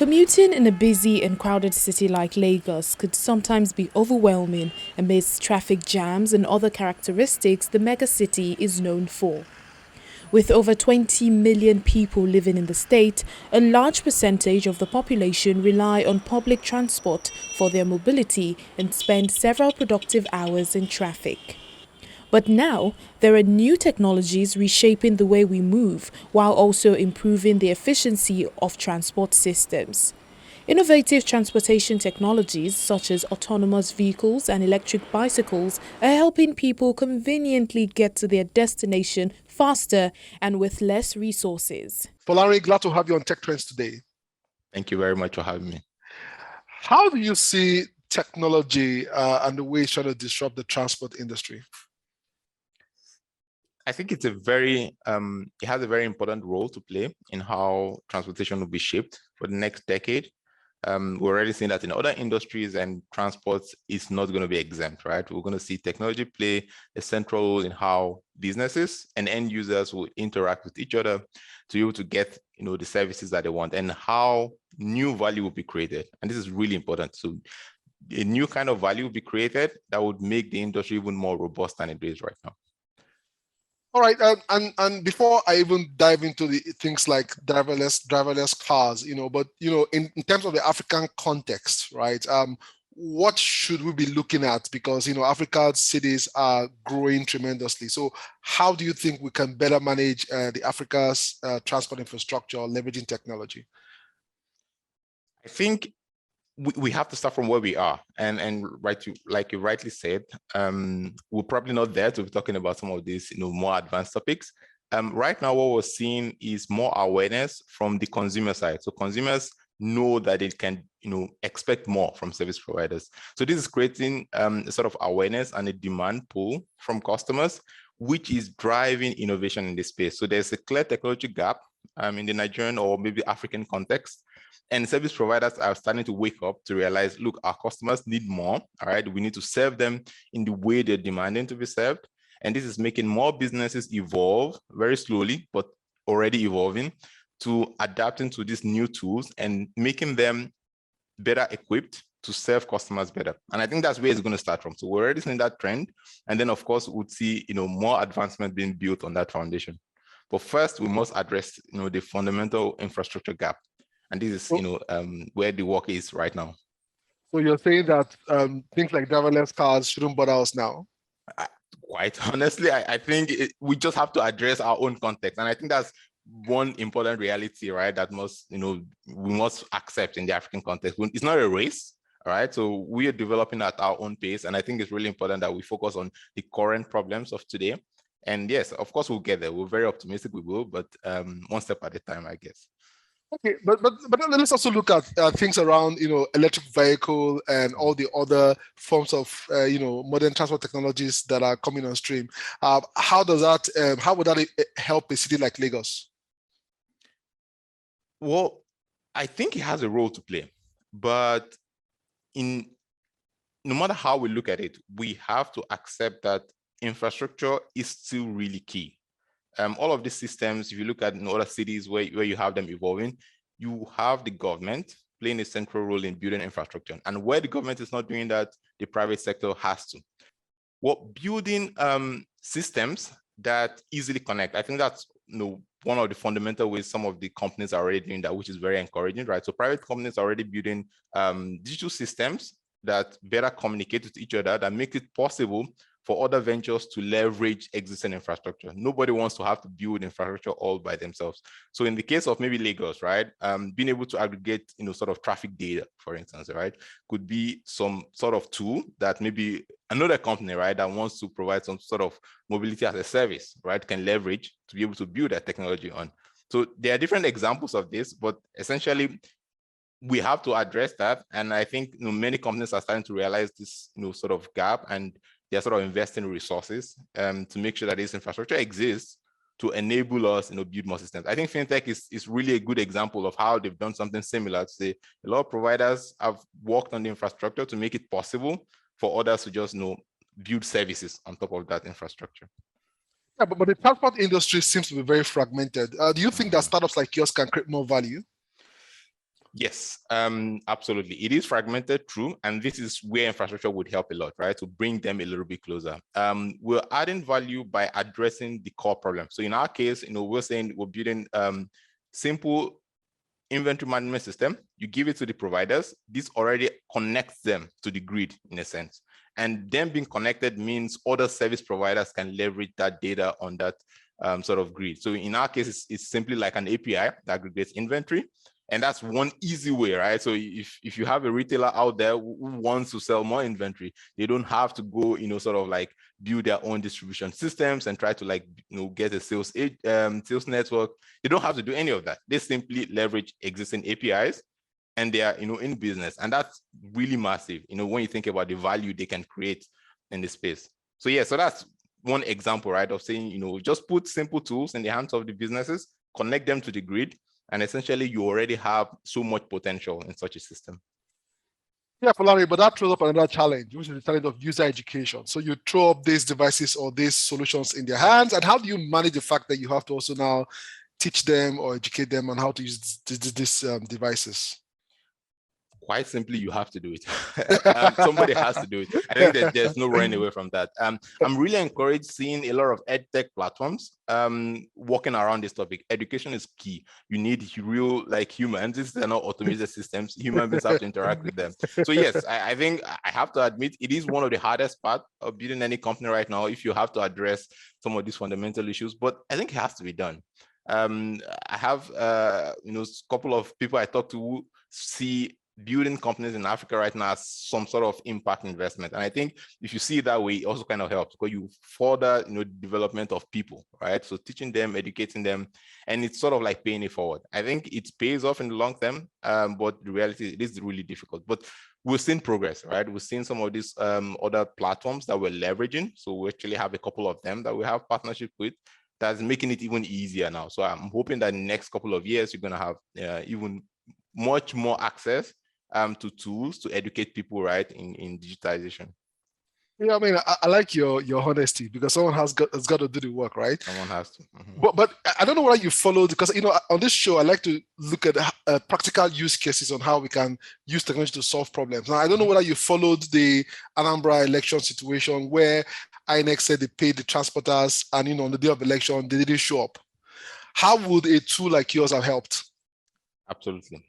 Commuting in a busy and crowded city like Lagos could sometimes be overwhelming amidst traffic jams and other characteristics the megacity is known for. With over 20 million people living in the state, a large percentage of the population rely on public transport for their mobility and spend several productive hours in traffic. But now, there are new technologies reshaping the way we move while also improving the efficiency of transport systems. Innovative transportation technologies such as autonomous vehicles and electric bicycles are helping people conveniently get to their destination faster and with less resources. Polari, glad to have you on Tech Trends today. Thank you very much for having me. How do you see technology and the way it's trying to disrupt the transport industry? I think it's it has a very important role to play in how transportation will be shaped for the next decade. We're already seeing that in other industries, and transport is not going to be exempt, right? We're going to see technology play a central role in how businesses and end users will interact with each other to be able to get, the services that they want, and how new value will be created. And this is really important. So a new kind of value will be created that would make the industry even more robust than it is right now. All right, and before I even dive into the things like driverless cars, but in terms of the African context, right? What should we be looking at? Because Africa's cities are growing tremendously. So how do you think we can better manage the Africa's transport infrastructure leveraging technology? I think we have to start from where we are, and like you rightly said, we're probably not there to be talking about some of these more advanced topics. Right now, what we're seeing is more awareness from the consumer side. So consumers know that they can expect more from service providers. So this is creating a sort of awareness and a demand pool from customers, which is driving innovation in this space. So there's a clear technology gap in the Nigerian or maybe African context. And service providers are starting to wake up to realize, look, our customers need more, all right? We need to serve them in the way they're demanding to be served. And this is making more businesses evolve very slowly, but already evolving to adapting to these new tools and making them better equipped to serve customers better. And I think that's where it's going to start from. So we're already seeing that trend. And then, of course, we'll see, more advancement being built on that foundation. But first, we must address, the fundamental infrastructure gap. And this is, where the work is right now. So you're saying that things like driverless cars shouldn't bother us now? Quite honestly, I think we just have to address our own context. And I think that's one important reality, right? That we must accept in the African context. It's not a race, all right? So we are developing at our own pace. And I think it's really important that we focus on the current problems of today. And yes, of course, we'll get there. We're very optimistic we will, but one step at a time, I guess. Okay, but let's also look at things around electric vehicle and all the other forms of modern transport technologies that are coming on stream. How would that help a city like Lagos? Well, I think it has a role to play, but no matter how we look at it, we have to accept that infrastructure is still really key. All of these systems, if you look at other cities where you have them evolving, you have the government playing a central role in building infrastructure. And where the government is not doing that, the private sector has to. Building systems that easily connect. I think that's one of the fundamental ways some of the companies are already doing that, which is very encouraging, right? So private companies are already building digital systems that better communicate with each other, that make it possible for other ventures to leverage existing infrastructure. Nobody wants to have to build infrastructure all by themselves. So in the case of maybe Lagos, right, being able to aggregate, sort of traffic data, for instance, right, could be some sort of tool that maybe another company, right, that wants to provide some sort of mobility as a service, right, can leverage to be able to build that technology on. So there are different examples of this, but essentially, we have to address that. And I think many companies are starting to realize this sort of gap, and they're sort of investing resources to make sure that this infrastructure exists to enable us build more systems. I think fintech is really a good example of how they've done something similar. To say a lot of providers have worked on the infrastructure to make it possible for others to just build services on top of that infrastructure. Yeah, but the transport industry seems to be very fragmented. Do you think that startups like yours can create more value? Yes, absolutely. It is fragmented, true, and this is where infrastructure would help a lot, right? To bring them a little bit closer. We're adding value by addressing the core problem. So in our case, we're saying we're building simple inventory management system. You give it to the providers. This already connects them to the grid in a sense. And them being connected means other service providers can leverage that data on that sort of grid. So in our case, it's simply like an API that aggregates inventory. And that's one easy way, right? So if you have a retailer out there who wants to sell more inventory, they don't have to go, sort of like build their own distribution systems and try to get a sales network. They don't have to do any of that. They simply leverage existing APIs and they are, in business. And that's really massive, when you think about the value they can create in the space. So yeah, so that's one example, right, of saying, just put simple tools in the hands of the businesses, connect them to the grid, and essentially you already have so much potential in such a system. Yeah, Larry, but that throws up another challenge, which is the challenge of user education. So you throw up these devices or these solutions in their hands, and how do you manage the fact that you have to also now teach them or educate them on how to use these devices? Quite simply, you have to do it. Somebody has to do it. I think that there's no running away from that. I'm really encouraged seeing a lot of edtech platforms working around this topic. Education is key. You need real humans. These are not automated systems. Human beings have to interact with them. So yes, I think I have to admit it is one of the hardest parts of building any company right now if you have to address some of these fundamental issues, but I think it has to be done. I have a couple of people I talk to who see building companies in Africa right now as some sort of impact investment. And I think if you see it that way, it also kind of helps because you further, development of people, right? So teaching them, educating them, and it's sort of like paying it forward. I think it pays off in the long term, but the reality, it is really difficult. But we've seen progress, right? We've seen some of these other platforms that we're leveraging. So we actually have a couple of them that we have partnership with that's making it even easier now. So I'm hoping that in the next couple of years, you're going to have even much more access to tools to educate people, right, in digitization. Yeah, I mean, I like your honesty because someone has got to do the work, right? Someone has to. Mm-hmm. But I don't know whether you followed, because on this show I like to look at practical use cases on how we can use technology to solve problems. Now I don't know whether you followed the Anambra election situation where INEC said they paid the transporters, and on the day of election they didn't show up. How would a tool like yours have helped? Absolutely.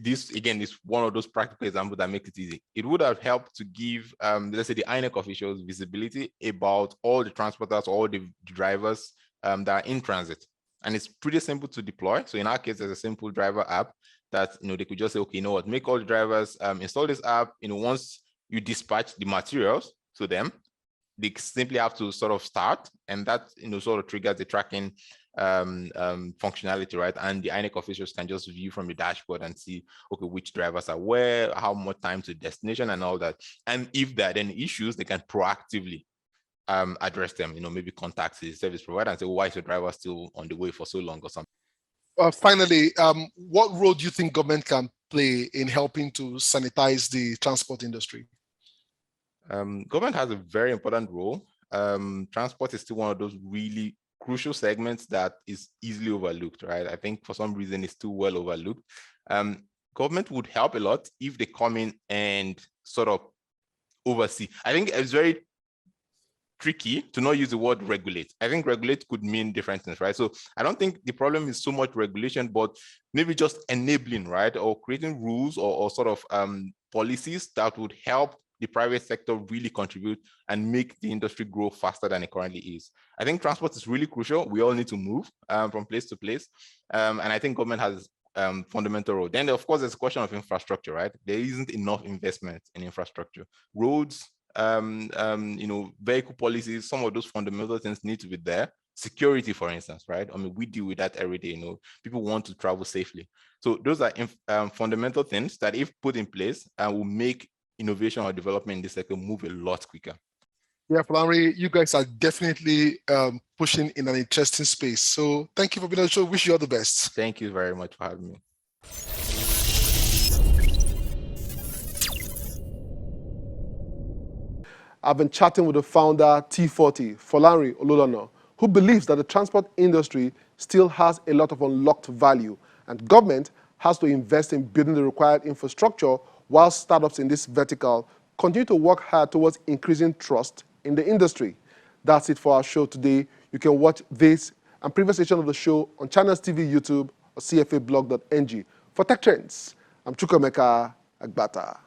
This again is one of those practical examples that make it easy. It would have helped to give, let's say, the INEC officials visibility about all the transporters, all the drivers that are in transit, and it's pretty simple to deploy. So in our case, there's a simple driver app that they could just say, okay, make all the drivers install this app. Once you dispatch the materials to them, they simply have to sort of start, and that sort of triggers the tracking functionality, right? And the INEC officials can just view from the dashboard and see, okay, which drivers are where, how much time to destination, and all that. And if there are any issues, they can proactively address them. Maybe contact the service provider and say, why is your driver still on the way for so long or something? Finally, what role do you think government can play in helping to sanitize the transport industry? Government has a very important role. Transport is still one of those really crucial segments that is easily overlooked, right? I think for some reason it's still well overlooked. Government would help a lot if they come in and sort of oversee. I think it's very tricky to not use the word regulate. I think regulate could mean different things, right? So I don't think the problem is so much regulation, but maybe just enabling, right? Or creating rules or sort of policies that would help the private sector really contribute and make the industry grow faster than it currently is. I think transport is really crucial. We all need to move from place to place. And I think government has fundamental role. Then of course, there's a question of infrastructure, right? There isn't enough investment in infrastructure. Roads, vehicle policies, some of those fundamental things need to be there. Security, for instance, right? I mean, we deal with that every day. People want to travel safely. So those are fundamental things that, if put in place, will make innovation or development in this sector move a lot quicker. Yeah, Larry, you guys are definitely pushing in an interesting space. So thank you for being on the show. Wish you all the best. Thank you very much for having me. I've been chatting with the founder, T40, Folarin Ololona, who believes that the transport industry still has a lot of unlocked value, and government has to invest in building the required infrastructure, while startups in this vertical continue to work hard towards increasing trust in the industry. That's it for our show today. You can watch this and previous edition of the show on Channels TV, YouTube, or cfablog.ng. For Tech Trends, I'm Chukwemeka Agbata.